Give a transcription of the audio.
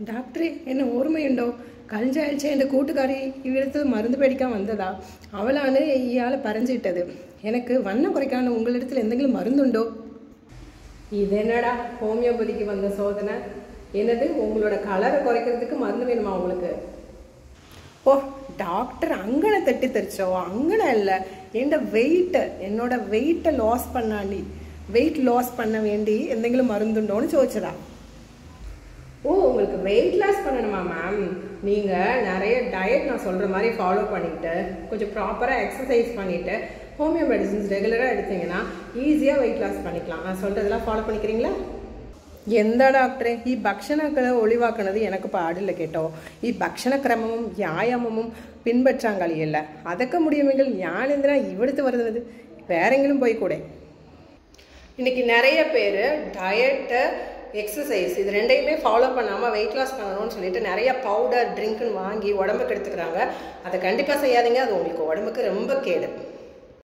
ഡോക്ടറെ എന്നെ ഓർമ്മയുണ്ടോ? കഴിഞ്ഞ ആഴ്ച എൻ്റെ കൂട്ടുകാരി ഇവിടുത്തെ മരുന്ന് പേടിക്കാൻ വന്നതാ. അവളാണ് ഇയാളെ പറഞ്ഞിട്ടത്. എനിക്ക് വണ്ണം കുറയ്ക്കാൻ ഉங்களிடத்தில் എന്തെങ്കിലും മരുന്നുണ്ടോ? ഇതെന്നടാ ஹோமியோபதிக்கு வந்த சோதனை? என்னது உங்களோட கலரை குறைக்கிறதுக்கு மருந்து வேணுமா உங்களுக்கு? ஓ டாக்டர் அங்கனை தட்டி தெரிச்சோ? அங்கனை இல்லை, என்னோட வெயிட்டை லாஸ் பண்ணாண்டி வெயிட் லாஸ் பண்ண வேண்டி എന്തെങ്കിലും மருந்துண்டோன்னு ചോദിച്ചதா? ஓ உங்களுக்கு வெயிட் லாஸ் பண்ணணுமா மேம்? நீங்கள் நிறைய டயட் நான் சொல்கிற மாதிரி ஃபாலோ பண்ணிவிட்டு கொஞ்சம் ப்ராப்பராக எக்ஸசைஸ் பண்ணிவிட்டு ஹோமியோ மெடிசின்ஸ் ரெகுலராக எடுத்தீங்கன்னா ஈஸியாக வெயிட் லாஸ் பண்ணிக்கலாம். நான் சொல்கிறதெல்லாம் ஃபாலோ பண்ணிக்கிறீங்களா? എന്താ ഡോക്ടറെ ഈ ഭക്ഷണങ്ങളെ ഒഴിവാക്കുന്നത് എനിക്ക് പാടില്ല കേട്ടോ. ഈ ഭക്ഷണക്രമവും വ്യായാമവും പിൻപറ്റാൻ കഴിയില്ല. അതൊക്കെ முடியுമെങ്കിൽ ഞാൻ എന്തിനാ ഇവിടുത്തെ വരുന്നത്? വേറെങ്കിലും പോയിക്കൂടെ? இன்னைக்கு நிறைய பேர் டயட்டு எக்ஸசைஸ் இது ரெண்டையுமே ஃபாலோ பண்ணாமல் வெயிட் லாஸ் பண்ணணும்னு சொல்லிட்டு நிறைய பவுடர் ட்ரிங்க்னு வாங்கி உடம்புக்கு எடுத்துக்கிறாங்க. அதை கண்டிப்பாக செய்யாதீங்க, அது உங்களுக்கு உடம்புக்கு ரொம்ப கேடு.